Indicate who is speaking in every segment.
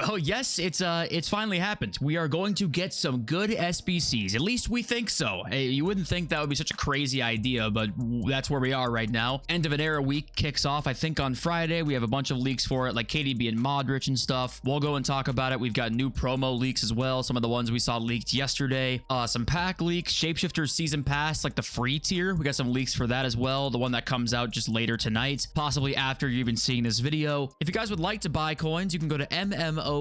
Speaker 1: So yes, it's finally happened. We are going to get some good SBCs. At least we think so. Hey, you wouldn't think that would be such a crazy idea, but that's where we are right now. End of an era week kicks off, I think, on Friday. We have a bunch of leaks for it, like KDB and Modric and stuff. We'll go and talk about it. We've got new promo leaks as well. Some of the ones we saw leaked yesterday. Some pack leaks, Shapeshifter's Season Pass, like the free tier. We got some leaks for that as well. The one that comes out just later tonight, possibly after you're even seeing this video. If you guys would like to buy coins, you can go to MMOXP.com.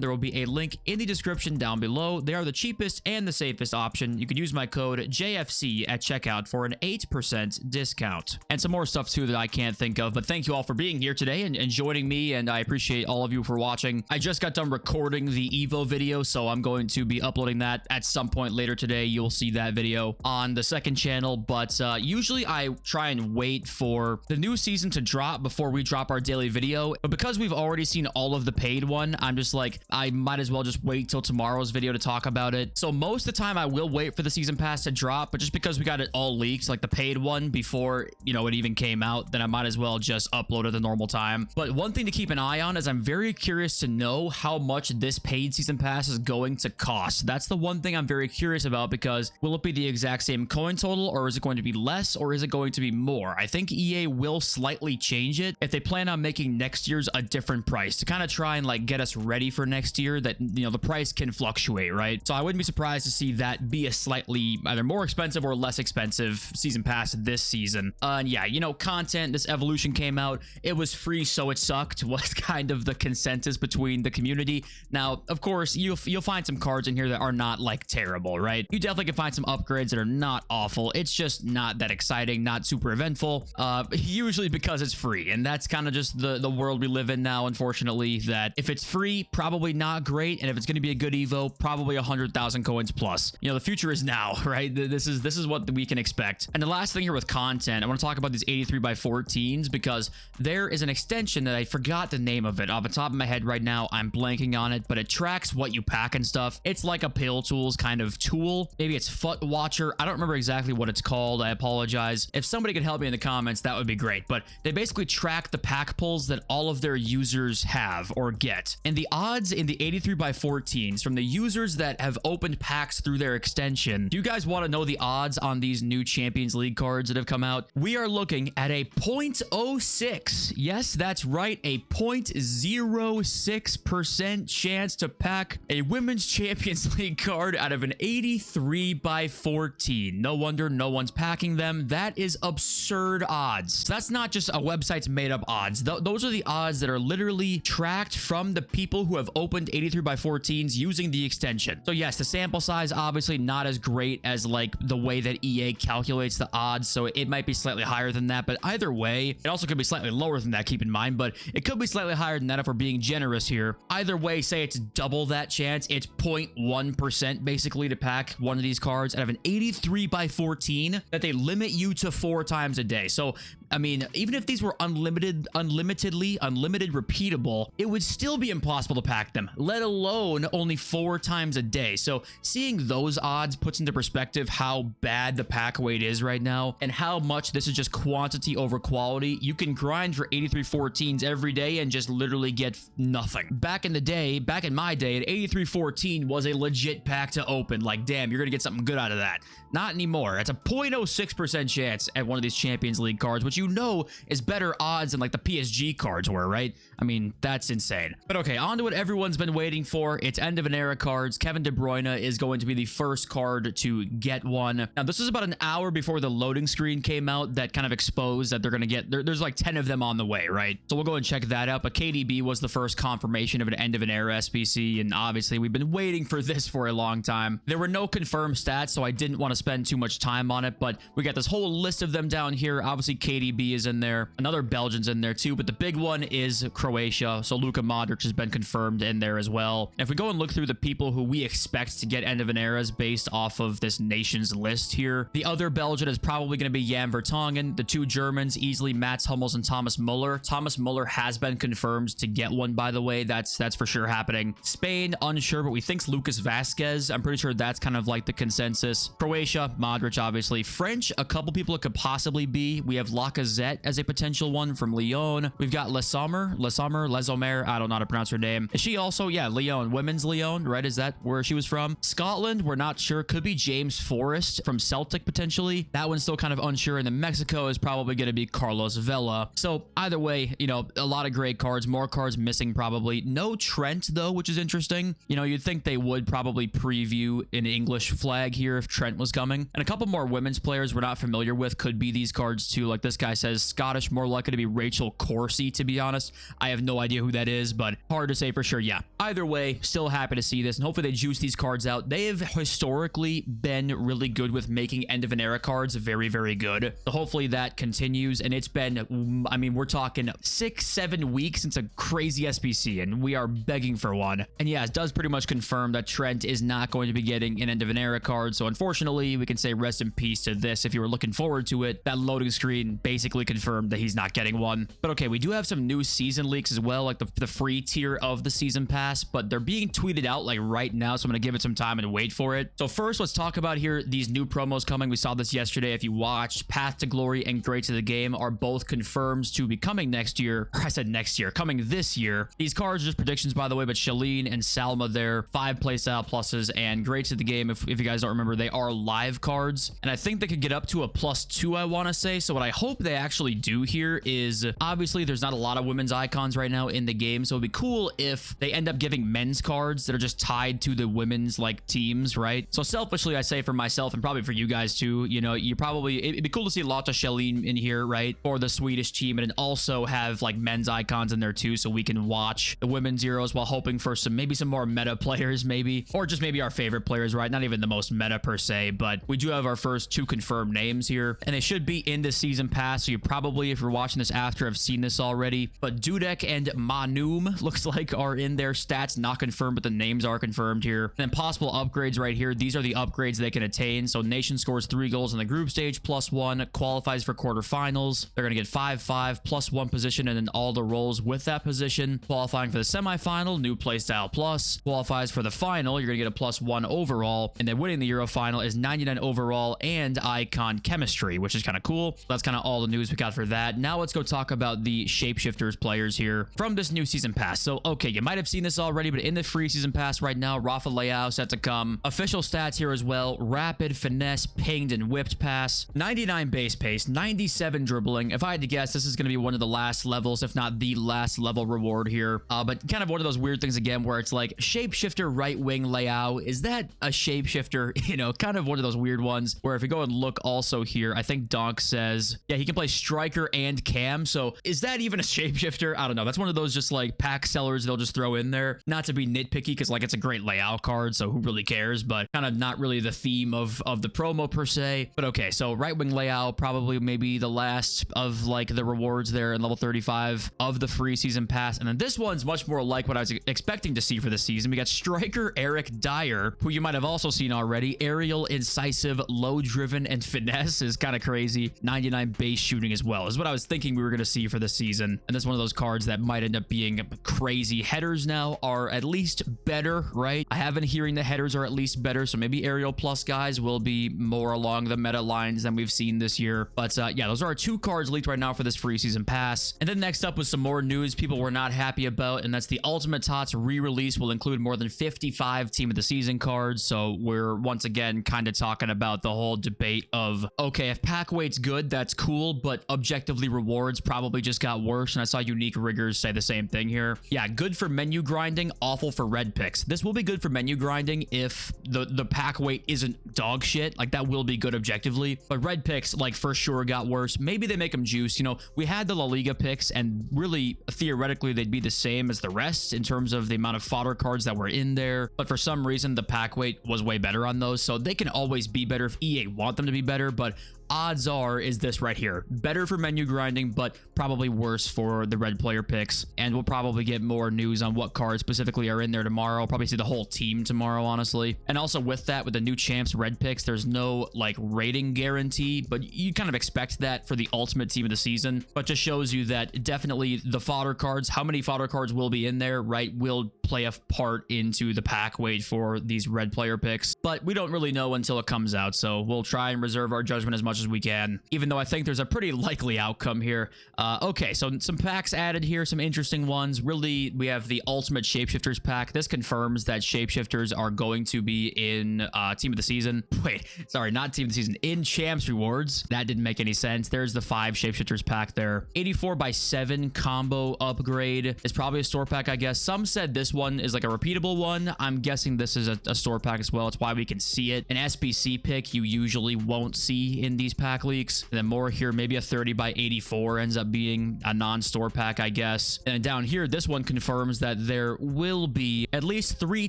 Speaker 1: There will be a link in the description down below. They are the cheapest and the safest option. You can use my code JFC at checkout for an 8% discount. And some more stuff too that I can't think of, but thank you all for being here today and joining me, and I appreciate all of you for watching. I just got done recording the Evo video, so I'm going to be uploading that at some point later today. You'll see that video on the second channel, but usually I try and wait for the new season to drop before we drop our daily video, but because we've already seen all of the paid one, I'm just like, I might as well just wait till tomorrow's video to talk about it. So most of the time I will wait for the season pass to drop, but just because we got it all leaked, like the paid one, before, you know, it even came out, then I might as well just upload at the normal time. But one thing to keep an eye on is I'm very curious to know how much this paid season pass is going to cost. That's the one thing I'm very curious about, because will it be the exact same coin total, or is it going to be less, or is it going to be more? I think EA will slightly change it if they plan on making next year's a different price, to kind of try and like get us ready for next year, that, you know, the price can fluctuate, right? So I wouldn't be surprised to see that be a slightly either more expensive or less expensive season pass this season. And yeah, you know, content, this evolution came out, it was free, so it sucked, was kind of the consensus between the community. Now, of course, you'll find some cards in here that are not like terrible, right? You definitely can find some upgrades that are not awful. It's just not that exciting, not super eventful, usually because it's free, and that's kind of just the world we live in now, unfortunately, that if it's free, probably not great, and if it's going to be a good Evo, probably 100,000 coins plus. You know, the future is now, right? This is what we can expect. And the last thing here with content, I want to talk about these 83x14s, because there is an extension that I forgot the name of it off the top of my head right now. I'm blanking on it, but it tracks what you pack and stuff. It's like a Pill Tools kind of tool. Maybe it's Foot Watcher. I don't remember exactly what it's called. I apologize. If somebody could help me in the comments, that would be great. But they basically track the pack pulls that all of their users have or get. And the odds in the 83x14s from the users that have opened packs through their extension. Do you guys want to know the odds on these new Champions League cards that have come out? We are looking at a 0.06. Yes, that's right. A 0.06% chance to pack a Women's Champions League card out of an 83x14. No wonder no one's packing them. That is absurd odds. So that's not just a website's made up odds. Those are the odds that are literally tracked from the people who have opened 83x14s using the extension. So yes, the sample size obviously not as great as like the way that EA calculates the odds, so it might be slightly higher than that, but either way, it also could be slightly lower than that, keep in mind, but it could be slightly higher than that if we're being generous here. Either way, say it's double that chance, it's 0.1% basically to pack one of these cards out of an 83x14 that they limit you to 4 times a day. So I mean, even if these were unlimited repeatable, it would still be impossible to pack them, let alone only 4 times a day. So seeing those odds puts into perspective how bad the pack weight is right now, and how much this is just quantity over quality. You can grind for 83x14s every day and just literally get nothing. Back in the day, back in my day, an 83x14 was a legit pack to open. Like, damn, you're gonna get something good out of that. Not anymore. It's a 0.06% chance at one of these Champions League cards, which you know is better odds than like the PSG cards were, right? I mean, that's insane. But okay, on to what everyone's been waiting for. It's end of an era cards. Kevin De Bruyne is going to be the first card to get one. Now, this is about an hour before the loading screen came out that kind of exposed that they're going to get, there's like 10 of them on the way, right? So we'll go and check that out. But KDB was the first confirmation of an end of an era SBC, and obviously we've been waiting for this for a long time. There were no confirmed stats, so I didn't want to spend too much time on it, but we got this whole list of them down here. Obviously, KDB is in there. Another Belgian's in there too, but the big one is Croatia. So Luka Modric has been confirmed in there as well. If we go and look through the people who we expect to get end of an eras based off of this nation's list here, the other Belgian is probably going to be Jan Vertonghen. The 2 Germans, easily Mats Hummels and Thomas Muller. Thomas Muller has been confirmed to get one, by the way. That's for sure happening. Spain, unsure, but we think Lucas Vasquez. I'm pretty sure that's kind of like the consensus. Croatia, Modric, obviously. French, a couple people it could possibly be. We have Lacazette Lacazette as a potential one from Lyon. We've got Lesomer, I don't know how to pronounce her name. Is she also, yeah, Lyon, women's Lyon, right? Is that where she was from? Scotland, we're not sure. Could be James Forrest from Celtic potentially. That one's still kind of unsure. And then Mexico is probably going to be Carlos Vela. So either way, you know, a lot of great cards, more cards missing probably. No Trent though, which is interesting. You know, you'd think they would probably preview an English flag here if Trent was coming. And a couple more women's players we're not familiar with could be these cards too. Like this guy says Scottish, more likely to be Rachel Corsie, to be honest. I have no idea who that is, but hard to say for sure. Yeah, either way, still happy to see this, and hopefully they juice these cards out. They have historically been really good with making end of an era cards very, very good. So hopefully that continues. And it's been, I mean, we're talking 6-7 weeks since a crazy SBC, and we are begging for one. And yeah, it does pretty much confirm that Trent is not going to be getting an end of an era card. So unfortunately, we can say rest in peace to this. If you were looking forward to it, that loading screen basically confirmed that he's not getting one. But okay, we do have some new season leaks as well, like the free tier of the season pass, but they're being tweeted out like right now. So I'm going to give it some time and wait for it. So first, let's talk about here these new promos coming. We saw this yesterday. If you watched, Path to Glory and Great to the Game are both confirmed to be coming next year. I said next year, coming this year. These cards are just predictions, by the way, but Shalene and Salma there, 5 playstyle pluses, and Great to the Game, if you guys don't remember, they are live cards, and I think they could get up to a +2, I want to say. So what I hope they actually do here is, obviously there's not a lot of women's icons right now in the game, so it'd be cool if they end up giving men's cards that are just tied to the women's like teams, right? So selfishly, I say for myself and probably for you guys too, you know, it'd be cool to see lots of Shalene in here, right, for the Swedish team, and then also have like men's icons in there too, so we can watch the women's Euros while hoping for maybe some more meta players, maybe, or just maybe our favorite players, right? Not even the most meta per se, but we do have our first 2 confirmed names here, and they should be in the season pass. So you probably, if you're watching this after, have seen this already. But Dudek and Manum looks like are in their stats, not confirmed, but the names are confirmed here. And then possible upgrades right here. These are the upgrades they can attain. So nation scores 3 goals in the group stage, +1, qualifies for quarterfinals. They're gonna get 5-5 +1 position, and then all the roles with that position. Qualifying for the semifinal, new playstyle plus. Qualifies for the final, you're gonna get a +1 overall, and then winning the Euro final is 99 overall and icon chemistry, which is kind of cool. That's kind of all the news we got for that. Now let's go talk about the shapeshifters players here from this new season pass. So okay, you might have seen this already, but in the free season pass right now, Rafa Leao set to come. Official stats here as well: rapid, finesse, pinged, and whipped pass, 99 base pace, 97 dribbling. If I had to guess, this is going to be one of the last levels, if not the last level reward here. But kind of one of those weird things again, where it's like shapeshifter right wing Leao. Is that a shapeshifter? You know, kind of one of those weird ones where if you go and look also here, I think Donk says, yeah, he can play striker and cam. So is that even a shapeshifter? I don't know. That's one of those just like pack sellers they'll just throw in there. Not to be nitpicky, because like it's a great layout card, so who really cares? But kind of not really the theme of the promo per se. But okay, so right wing layout, probably maybe the last of like the rewards there in level 35 of the free season pass. And then this one's much more like what I was expecting to see for the season. We got striker Eric Dyer, who you might have also seen already. Aerial, incisive, low driven, and finesse is kind of crazy. 99 base shooting as well is what I was thinking we were going to see for the season. And this is one of those cards that might end up being crazy. Headers now are at least better, right? I have been hearing the headers are at least better, so maybe aerial plus guys will be more along the meta lines than we've seen this year. But yeah, those are our 2 cards leaked right now for this free season pass. And then next up was some more news people were not happy about, and that's the Ultimate Tots re-release will include more than 55 team of the season cards. So we're once again kind of talking about the whole debate of, okay, if pack weight's good, that's cool, but objectively rewards probably just got worse. And I saw Unique Riggers say the same thing here. Yeah, good for menu grinding, awful for red picks. This will be good for menu grinding if the pack weight isn't dog shit. Like that will be good objectively, but red picks like for sure got worse. Maybe they make them juice. You know, we had the La Liga picks, and really theoretically they'd be the same as the rest in terms of the amount of fodder cards that were in there, but for some reason the pack weight was way better on those. So they can always be better if EA want them to be better, but odds are is this right here. Better for menu grinding, but probably worse for the red player picks. And we'll probably get more news on what cards specifically are in there tomorrow. I'll probably see the whole team tomorrow, honestly. And also with that, with the new champs red picks, there's no like rating guarantee, but you kind of expect that for the ultimate team of the season. But just shows you that definitely the fodder cards, how many fodder cards will be in there, right, will play a part into the pack weight for these red player picks, but we don't really know until it comes out, so we'll try and reserve our judgment as much as we can, even though I think there's a pretty likely outcome here. Okay, so some packs added here, some interesting ones. Really, we have the Ultimate Shapeshifters pack. This confirms that Shapeshifters are going to be in Team of the Season. Wait, sorry, not Team of the Season, in Champs Rewards. That didn't make any sense. There's the 5 Shapeshifters pack there. 84x7 combo upgrade is probably a store pack, I guess. Some said this one is like a repeatable one. I'm guessing this is a store pack as well. It's why we can see it. An SBC pick you usually won't see in these pack leaks. And then more here, maybe a 30x84 ends up being a non-store pack, I guess. And down here, this one confirms that there will be at least 3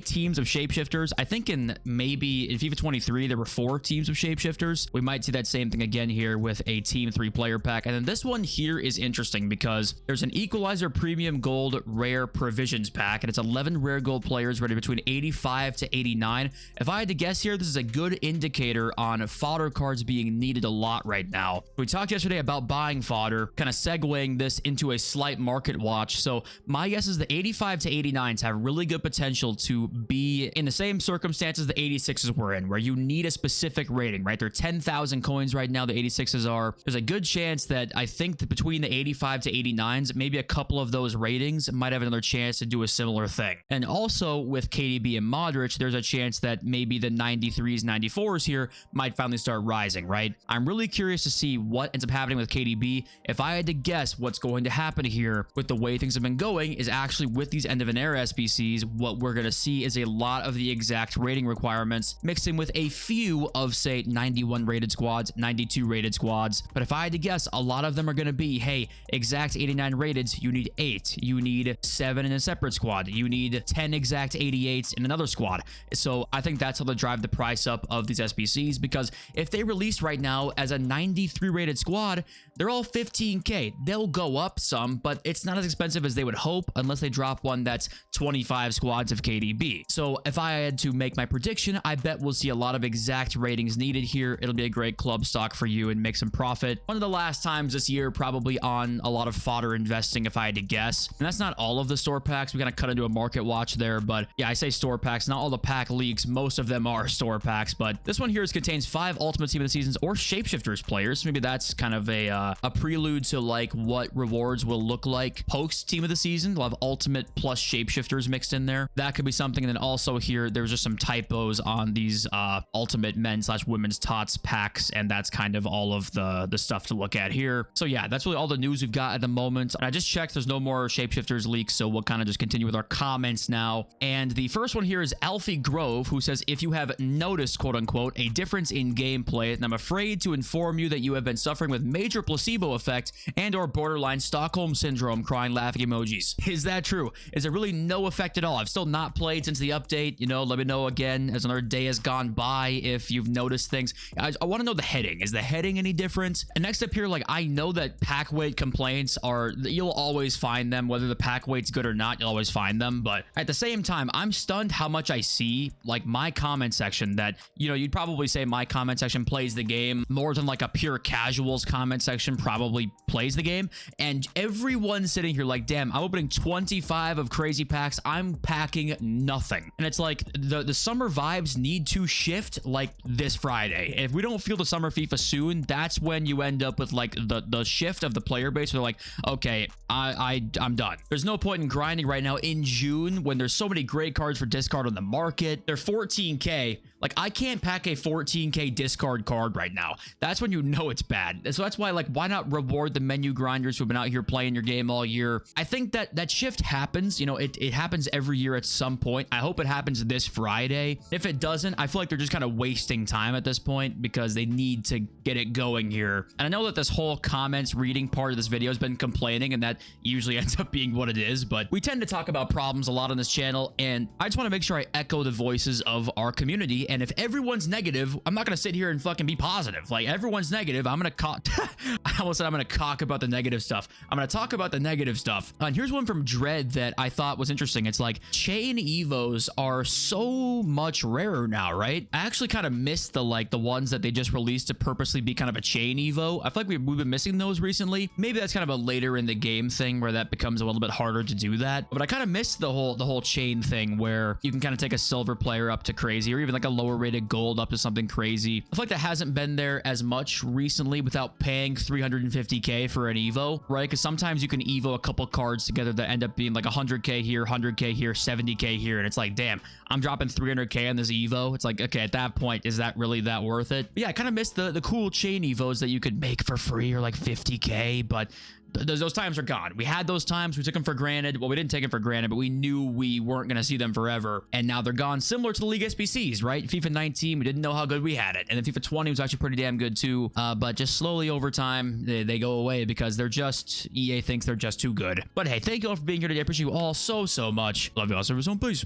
Speaker 1: teams of Shapeshifters. I think in FIFA 23, there were 4 teams of Shapeshifters. We might see that same thing again here with a Team 3 player pack. And then this one here is interesting because there's an Equalizer Premium Gold Rare Provisions pack, and it's 11 rare gold players rated between 85 to 89. If I had to guess here, this is a good indicator on fodder cards being needed a lot right now. We talked yesterday about buying fodder, kind of segueing this into a slight market watch. So my guess is the 85 to 89s have really good potential to be in the same circumstances the 86s were in, where you need a specific rating, right? They're 10,000 coins right now, the 86s are. There's a good chance that I think that between the 85 to 89s, maybe a couple of those ratings might have another chance to do a similar thing. And also with KDB and Modric, there's a chance that maybe the 93s, 94s here might finally start rising, right? I'm really curious to see what ends up happening with KDB. If I had to guess what's going to happen here with the way things have been going is actually with these end of an era SBCs, what we're going to see is a lot of the exact rating requirements mixed in with a few of, say, 91 rated squads, 92 rated squads. But if I had to guess, a lot of them are going to be, hey, exact 89 rateds, you need 8. You need 7 in a separate squad. You need 10 exact 88s in another squad. So I think that's how they drive the price up of these SBCs, because if they release right now as a 93 rated squad, they're all 15k. They'll go up some, but it's not as expensive as they would hope unless they drop one that's 25 squads of KDB. So if I had to make my prediction, I bet we'll see a lot of exact ratings needed here. It'll be a great club stock for you and make some profit. One of the last times this year, probably on a lot of fodder investing, if I had to guess. And that's not all of the store packs. We kind of cut into a market watch there, but yeah, I say store packs, not all the pack leaks. Most of them are store packs, but this one here contains 5 Ultimate Team of the Seasons or Shapeshifters players. Maybe that's kind of a prelude to like what rewards will look like post Team of the Season. They'll have Ultimate plus Shapeshifters mixed in there. That could be something. And then also here, there's just some typos on these Ultimate men/women's tots packs, and that's kind of all of the stuff to look at here. So yeah, that's really all the news we've got at the moment. And I just checked, there's no more Shapeshifters leaks, so we'll kind of just continue with our comments now. And the first one here is Alfie Grove, who says, if you have noticed, quote unquote, a difference in gameplay, and I'm afraid to inform you that you have been suffering with major placebo effect and or borderline Stockholm syndrome, crying laughing emojis. Is that true? Is there really no effect at all? I've still not played since the update. You know, let me know again as another day has gone by if you've noticed things. I want to know the heading. Is the heading any different? And next up here, like, I know that pack weight complaints are, you'll always find them, whether the pack weight's good or not, you'll always find them. But at the same time, I'm stunned how much I see, like, my comment section that, you know, you'd probably say my comment section plays the game more than like a pure casuals comment section probably plays the game. And everyone's sitting here like, damn, I'm opening 25 of crazy packs. I'm packing nothing. And it's like the summer vibes need to shift like this Friday. If we don't feel the summer FIFA soon, that's when you end up with like the shift of the player base where they're like, okay, I'm done. There's no point in grinding right now in June when there's so many great cards for discard on the market. They're 14k. Like, I can't pack a 14k discard card right now. That's when you know it's bad. So that's why, like, why not reward the menu grinders who've been out here playing your game all year? I think that shift happens. You know, it happens every year at some point. I hope it happens this Friday. If it doesn't, I feel like they're just kind of wasting time at this point because they need to get it going here. And I know that this whole comments reading part of this video has been complaining, and that usually ends up being what it is, but we tend to talk about problems a lot on this channel, and I just want to make sure I echo the voices of our community. And if everyone's negative, I'm not going to sit here and fucking be positive. Like, everyone's negative, I'm going to I almost said I'm going to talk about the negative stuff. I'm going to talk about the negative stuff. And here's one from Dread that I thought was interesting. It's like, chain evos are so much rarer now, right? I actually kind of missed the ones that they just released to purposely be kind of a chain evo. I feel like we've been missing those recently. Maybe that's kind of a later in the game thing where that becomes a little bit harder to do that. But I kind of missed the whole chain thing where you can kind of take a silver player up to crazy, or even like a lower rated gold up to something crazy. I feel like that hasn't been there as much recently without paying 350k for an Evo, right? Because sometimes you can Evo a couple cards together that end up being like 100k here, 100k here, 70k here, and it's like, damn, I'm dropping 300k on this Evo. It's like, okay, at that point, is that really that worth it? But yeah, I kind of miss the cool chain Evos that you could make for free or like 50k, but those times are gone. We had those times. We took them for granted. Well, we didn't take them for granted, but we knew we weren't going to see them forever. And now they're gone. Similar to the League SBCs, right? FIFA 19, we didn't know how good we had it. And then FIFA 20 was actually pretty damn good too. But just slowly over time, they go away because they're just, EA thinks they're just too good. But hey, thank you all for being here today. I appreciate you all so much. Love you all. Serve us home, please.